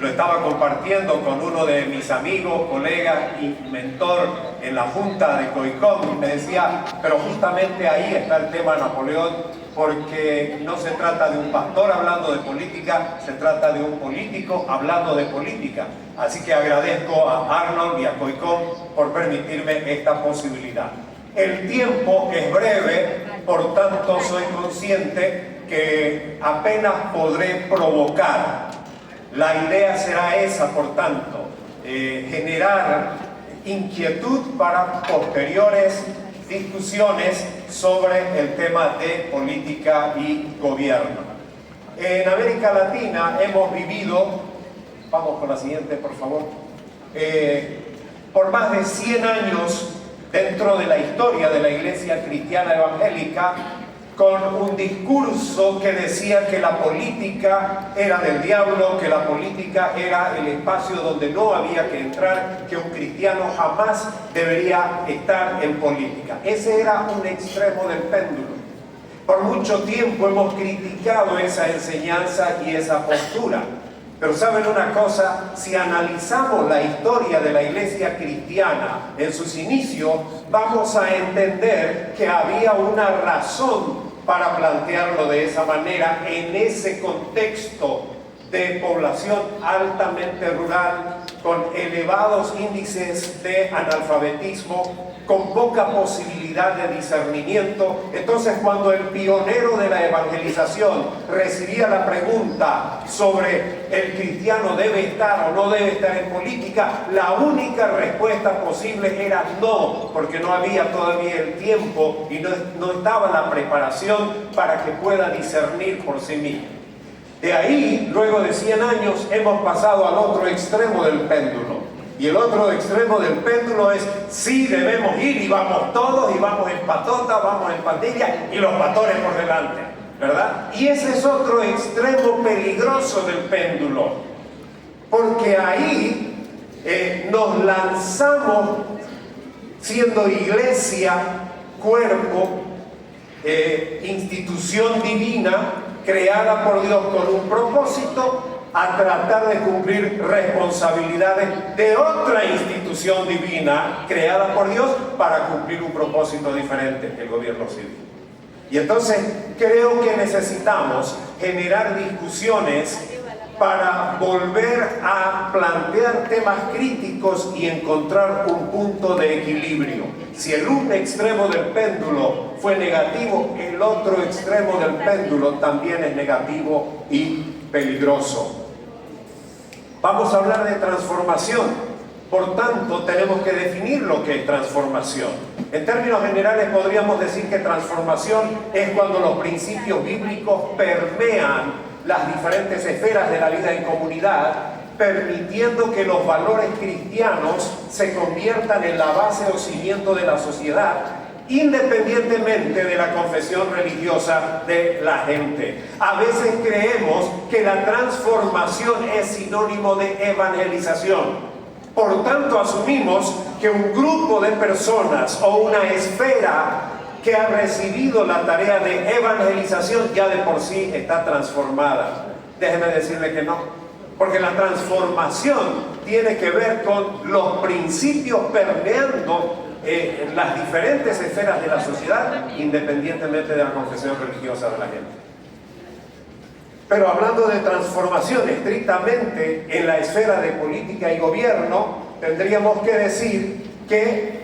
lo estaba compartiendo con uno de mis amigos, colegas y mentor en la junta de COICOM, y me decía, pero justamente ahí está el tema Napoleón, porque no se trata de un pastor hablando de política, se trata de un político hablando de política. Así que agradezco a Arnold y a COICOM por permitirme esta posibilidad. El tiempo es breve, por tanto soy consciente que apenas podré provocar. La idea será esa, por tanto, generar inquietud para posteriores discusiones sobre el tema de política y gobierno. En América Latina hemos vivido, vamos con la siguiente por favor, por más de 100 años dentro de la historia de la Iglesia Cristiana Evangélica, con un discurso que decía que la política era del diablo, que la política era el espacio donde no había que entrar, que un cristiano jamás debería estar en política. Ese era un extremo del péndulo. Por mucho tiempo hemos criticado esa enseñanza y esa postura. Pero ¿saben una cosa? Si analizamos la historia de la Iglesia cristiana en sus inicios, vamos a entender que había una razón para plantearlo de esa manera en ese contexto de población altamente rural, con elevados índices de analfabetismo, con poca posibilidad de discernimiento. Entonces, cuando el pionero de la evangelización recibía la pregunta sobre el cristiano debe estar o no debe estar en política, la única respuesta posible era no, porque no había todavía el tiempo y no estaba la preparación para que pueda discernir por sí mismo. De ahí, luego de 100 años, hemos pasado al otro extremo del péndulo. Y el otro extremo del péndulo es, sí, debemos ir y vamos todos, y vamos en patota, vamos en pandilla, y los pastores por delante, ¿verdad? Y ese es otro extremo peligroso del péndulo, porque ahí nos lanzamos siendo iglesia, cuerpo, institución divina, creada por Dios con un propósito, a tratar de cumplir responsabilidades de otra institución divina creada por Dios para cumplir un propósito diferente, el gobierno civil. Y entonces creo que necesitamos generar discusiones para volver a plantear temas críticos y encontrar un punto de equilibrio. Si el un extremo del péndulo fue negativo, el otro extremo del péndulo también es negativo y peligroso. Vamos a hablar de transformación. Por tanto, tenemos que definir lo que es transformación. En términos generales, podríamos decir que transformación es cuando los principios bíblicos permean las diferentes esferas de la vida en comunidad, permitiendo que los valores cristianos se conviertan en la base o cimiento de la sociedad, independientemente de la confesión religiosa de la gente. A veces creemos que la transformación es sinónimo de evangelización. Por tanto, asumimos que un grupo de personas o una esfera que ha recibido la tarea de evangelización ya de por sí está transformada. Déjeme decirle que no, porque la transformación tiene que ver con los principios permeando las diferentes esferas de la sociedad, independientemente de la confesión religiosa de la gente. Pero hablando de transformación estrictamente en la esfera de política y gobierno, tendríamos que decir que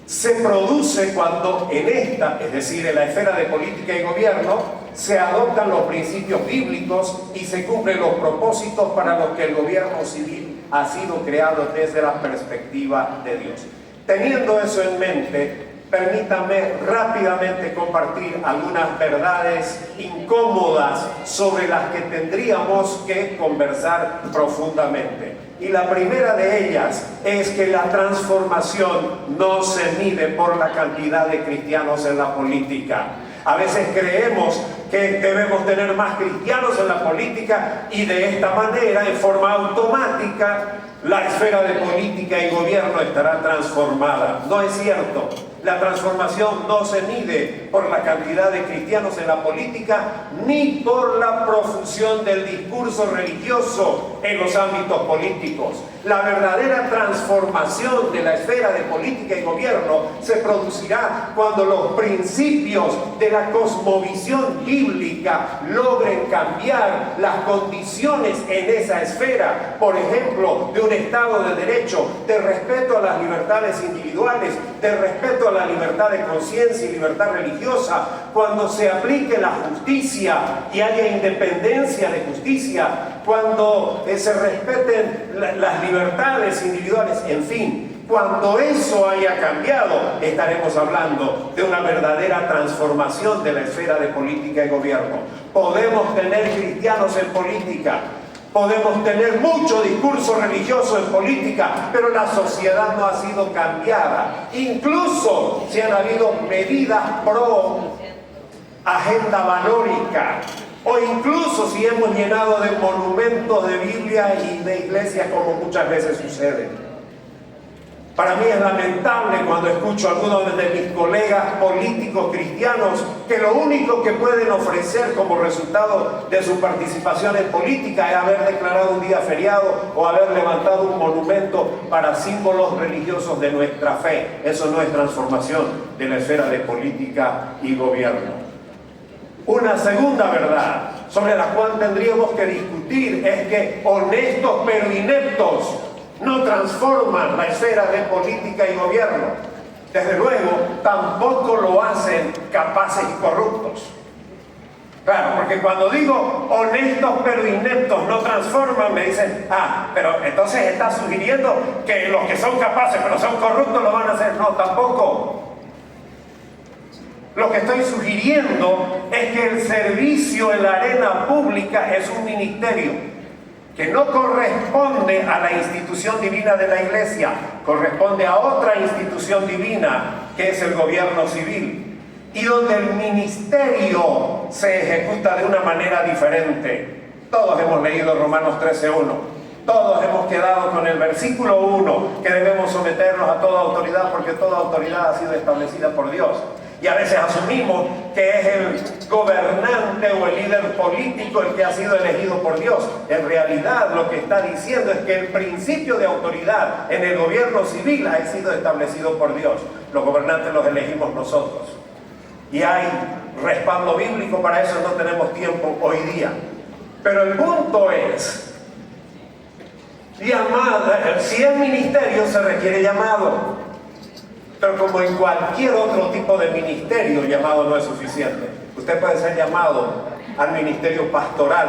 se produce cuando en esta, es decir, en la esfera de política y gobierno, se adoptan los principios bíblicos y se cumplen los propósitos para los que el gobierno civil ha sido creado desde la perspectiva de Dios. Teniendo eso en mente, permítanme rápidamente compartir algunas verdades incómodas sobre las que tendríamos que conversar profundamente. Y la primera de ellas es que la transformación no se mide por la cantidad de cristianos en la política. A veces creemos que debemos tener más cristianos en la política y de esta manera, en forma automática, la esfera de política y gobierno estará transformada. No es cierto. La transformación no se mide por la cantidad de cristianos en la política, ni por la profusión del discurso religioso en los ámbitos políticos. La verdadera transformación de la esfera de política y gobierno se producirá cuando los principios de la cosmovisión bíblica logren cambiar las condiciones en esa esfera. Por ejemplo, de un Estado de Derecho, de respeto a las libertades individuales, de respeto a la libertad de conciencia y libertad religiosa, cuando se aplique la justicia y haya independencia de justicia, cuando se respeten las libertades individuales, en fin, cuando eso haya cambiado, estaremos hablando de una verdadera transformación de la esfera de política y gobierno. Podemos tener cristianos en política, podemos tener mucho discurso religioso en política, pero la sociedad no ha sido cambiada. Incluso si han habido medidas pro agenda valórica, o incluso si hemos llenado de monumentos de Biblia y de iglesias, como muchas veces sucede. Para mí es lamentable cuando escucho a algunos de mis colegas políticos cristianos que lo único que pueden ofrecer como resultado de su participación en política es haber declarado un día feriado o haber levantado un monumento para símbolos religiosos de nuestra fe. Eso no es transformación de la esfera de política y gobierno. Una segunda verdad sobre la cual tendríamos que discutir es que honestos pero ineptos no transforman la esfera de política y gobierno. Desde luego, tampoco lo hacen capaces y corruptos. Claro, porque cuando digo honestos pero ineptos no transforman, me dicen, pero entonces está sugiriendo que los que son capaces pero son corruptos lo van a hacer. No, tampoco. Lo que estoy sugiriendo es que el servicio en la arena pública es un ministerio que no corresponde a la institución divina de la Iglesia, corresponde a otra institución divina que es el gobierno civil, y donde el ministerio se ejecuta de una manera diferente. Todos hemos leído Romanos 13:1. Todos hemos quedado con el versículo 1, que debemos someternos a toda autoridad porque toda autoridad ha sido establecida por Dios. Y a veces asumimos que es el gobernante o el líder político el que ha sido elegido por Dios. En realidad lo que está diciendo es que el principio de autoridad en el gobierno civil ha sido establecido por Dios. Los gobernantes los elegimos nosotros. Y hay respaldo bíblico para eso, no tenemos tiempo hoy día. Pero el punto es, si es ministerio se requiere llamado. Pero como en cualquier otro tipo de ministerio, el llamado no es suficiente. Usted puede ser llamado al ministerio pastoral.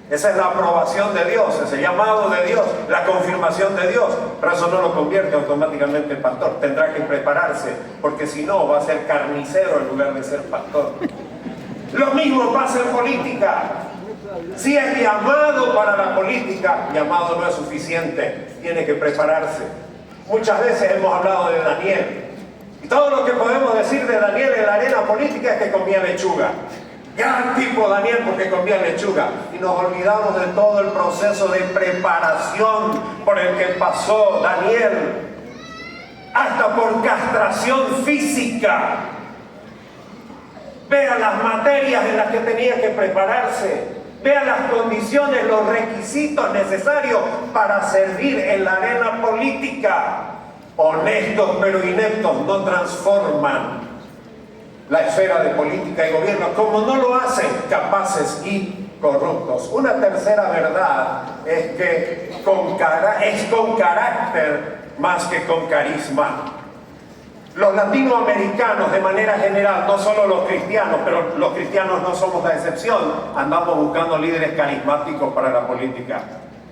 Esa es la aprobación de Dios, ese llamado de Dios, la confirmación de Dios. Pero eso no lo convierte automáticamente en pastor. Tendrá que prepararse, porque si no va a ser carnicero en lugar de ser pastor. Lo mismo pasa en política. Si es llamado para la política, llamado no es suficiente. Tiene que prepararse. Muchas veces hemos hablado de Daniel. Y todo lo que podemos decir de Daniel en la arena política es que comía lechuga. Gran tipo Daniel porque comía lechuga. Y nos olvidamos de todo el proceso de preparación por el que pasó Daniel. Hasta por castración física. Vean las materias en las que tenía que prepararse. Vean las condiciones, los requisitos necesarios para servir en la arena política. Honestos pero ineptos no transforman la esfera de política y gobierno, como no lo hacen capaces y corruptos. Una tercera verdad es que es con carácter más que con carisma. Los latinoamericanos de manera general, no solo los cristianos, pero los cristianos no somos la excepción, andamos buscando líderes carismáticos para la política.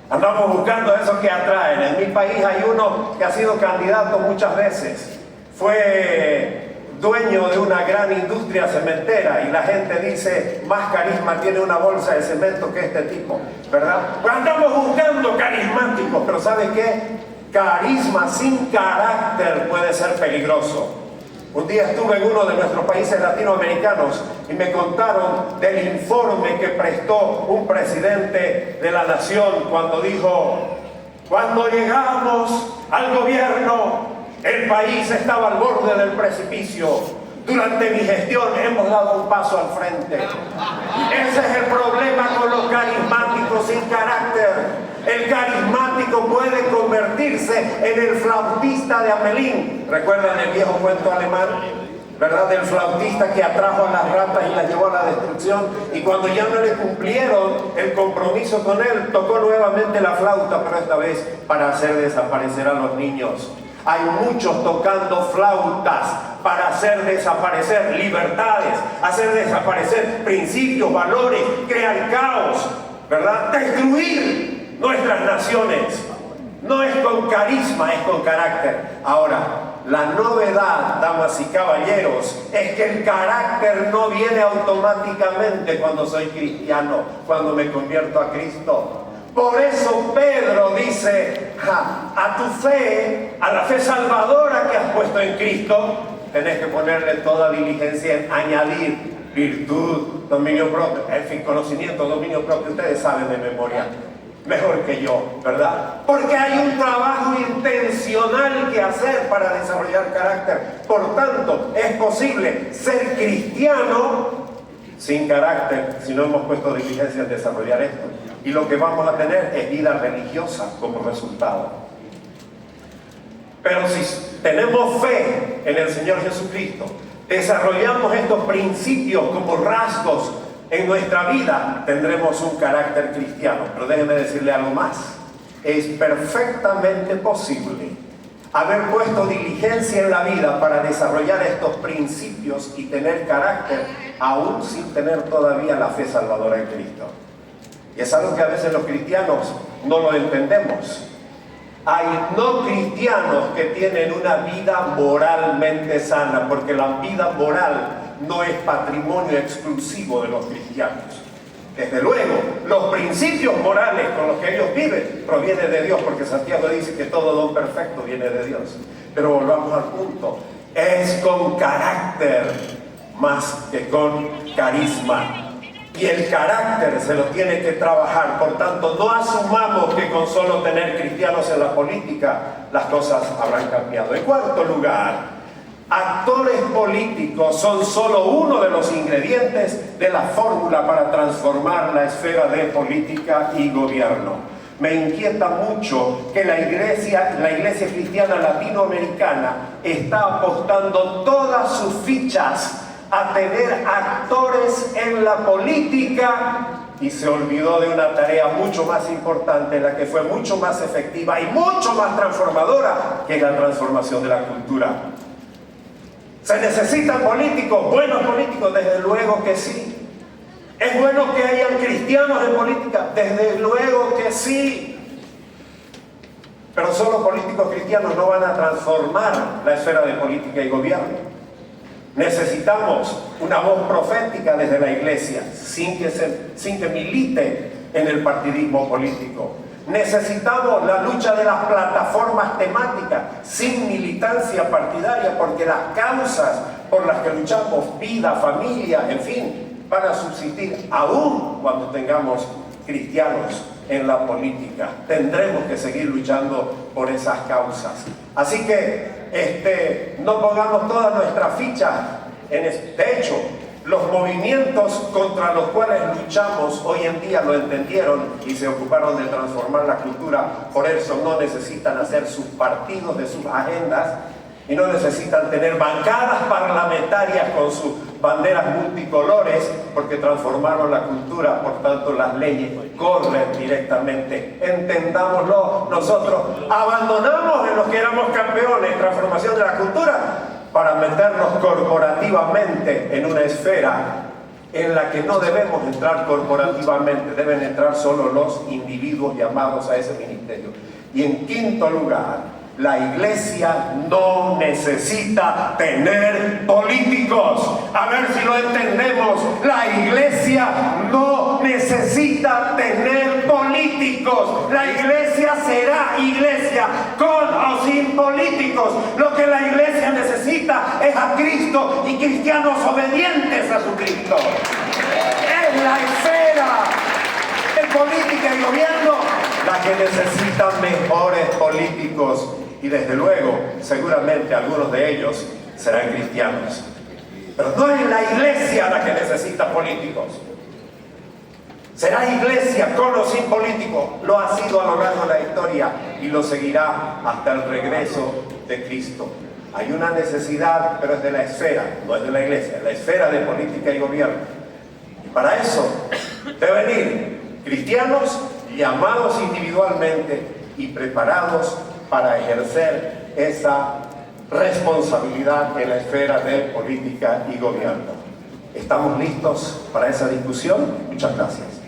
Andamos buscando esos que atraen. En mi país hay uno que ha sido candidato muchas veces. Fue dueño de una gran industria cementera y la gente dice, más carisma tiene una bolsa de cemento que este tipo, ¿verdad? Pues andamos buscando carismáticos, pero ¿sabe qué? Carisma sin carácter puede ser peligroso. Un día estuve en uno de nuestros países latinoamericanos y me contaron del informe que prestó un presidente de la nación cuando dijo: cuando llegamos al gobierno, El país estaba al borde del precipicio. Durante mi gestión hemos dado un paso al frente. Ese es el problema con los carismáticos sin carácter. El carismático puede convertirse en el flautista de Hamelín. ¿Recuerdan el viejo cuento alemán? ¿Verdad? Del flautista que atrajo a las ratas y las llevó a la destrucción. Y cuando ya no le cumplieron el compromiso con él, tocó nuevamente la flauta, pero esta vez para hacer desaparecer a los niños. Hay muchos tocando flautas para hacer desaparecer libertades, hacer desaparecer principios, valores, crear caos, ¿verdad? Destruir nuestras naciones. No es con carisma, es con carácter. Ahora, la novedad, damas y caballeros, es que el carácter no viene automáticamente cuando soy cristiano, cuando me convierto a Cristo. Por eso Pedro dice, a tu fe, a la fe salvadora que has puesto en Cristo, tenés que ponerle toda diligencia en añadir virtud, dominio propio, en fin, conocimiento, dominio propio. Ustedes saben de memoria mejor que yo, ¿verdad? Porque hay un trabajo intencional que hacer para desarrollar carácter. Por tanto, es posible ser cristiano sin carácter si no hemos puesto diligencia en desarrollar esto. Y lo que vamos a tener es vida religiosa como resultado. Pero si tenemos fe en el Señor Jesucristo, desarrollamos estos principios como rasgos en nuestra vida, tendremos un carácter cristiano. Pero déjeme decirle algo más. Es perfectamente posible haber puesto diligencia en la vida para desarrollar estos principios y tener carácter, aún sin tener todavía la fe salvadora en Cristo. Y es algo que a veces los cristianos no lo entendemos. Hay no cristianos que tienen una vida moralmente sana, porque la vida moral no es patrimonio exclusivo de los cristianos. Desde luego, los principios morales con los que ellos viven provienen de Dios, porque Santiago dice que todo don perfecto viene de Dios. Pero volvamos al punto. Es con carácter más que con carisma. Y el carácter se lo tiene que trabajar. Por tanto, no asumamos que con solo tener cristianos en la política las cosas habrán cambiado. En cuarto lugar, actores políticos son solo uno de los ingredientes de la fórmula para transformar la esfera de política y gobierno. Me inquieta mucho que la iglesia cristiana latinoamericana está apostando todas sus fichas a tener actores en la política y se olvidó de una tarea mucho más importante, la que fue mucho más efectiva y mucho más transformadora, que es la transformación de la cultura. ¿Se necesitan políticos, buenos políticos? Desde luego que sí. ¿Es bueno que hayan cristianos en política? Desde luego que sí. Pero solo políticos cristianos no van a transformar la esfera de política y gobierno. Necesitamos una voz profética desde la iglesia, sin que milite en el partidismo político. Necesitamos la lucha de las plataformas temáticas, sin militancia partidaria, porque las causas por las que luchamos, vida, familia, en fin, van a subsistir aún cuando tengamos cristianos en la política. Tendremos que seguir luchando por esas causas. Así que no pongamos todas nuestras fichas en eso. De hecho, los movimientos contra los cuales luchamos hoy en día lo entendieron y se ocuparon de transformar la cultura. Por eso no necesitan hacer sus partidos de sus agendas y no necesitan tener bancadas parlamentarias con sus banderas multicolores, porque transformaron la cultura. Por tanto, las leyes corren directamente. Entendámoslo, nosotros abandonamos en los que éramos campeones transformación de la cultura para meternos corporativamente en una esfera en la que no debemos entrar corporativamente, deben entrar solo los individuos llamados a ese ministerio. Y en quinto lugar, la iglesia no necesita tener políticos. A ver si lo entendemos. La iglesia no necesita tener políticos. La iglesia será iglesia con o sin políticos. Lo que la iglesia necesita es a Cristo y cristianos obedientes a su Cristo. Es la esfera de política y gobierno. La la que necesita mejores políticos y desde luego, seguramente algunos de ellos serán cristianos. Pero no es la iglesia la que necesita políticos. Será iglesia con o sin políticos. Lo ha sido a lo largo de la historia y lo seguirá hasta el regreso de Cristo. Hay una necesidad, pero es de la esfera, no es de la iglesia, la esfera de política y gobierno. Y para eso deben ir cristianos llamados individualmente y preparados para ejercer esa responsabilidad en la esfera de política y gobierno. ¿Estamos listos para esa discusión? Muchas gracias.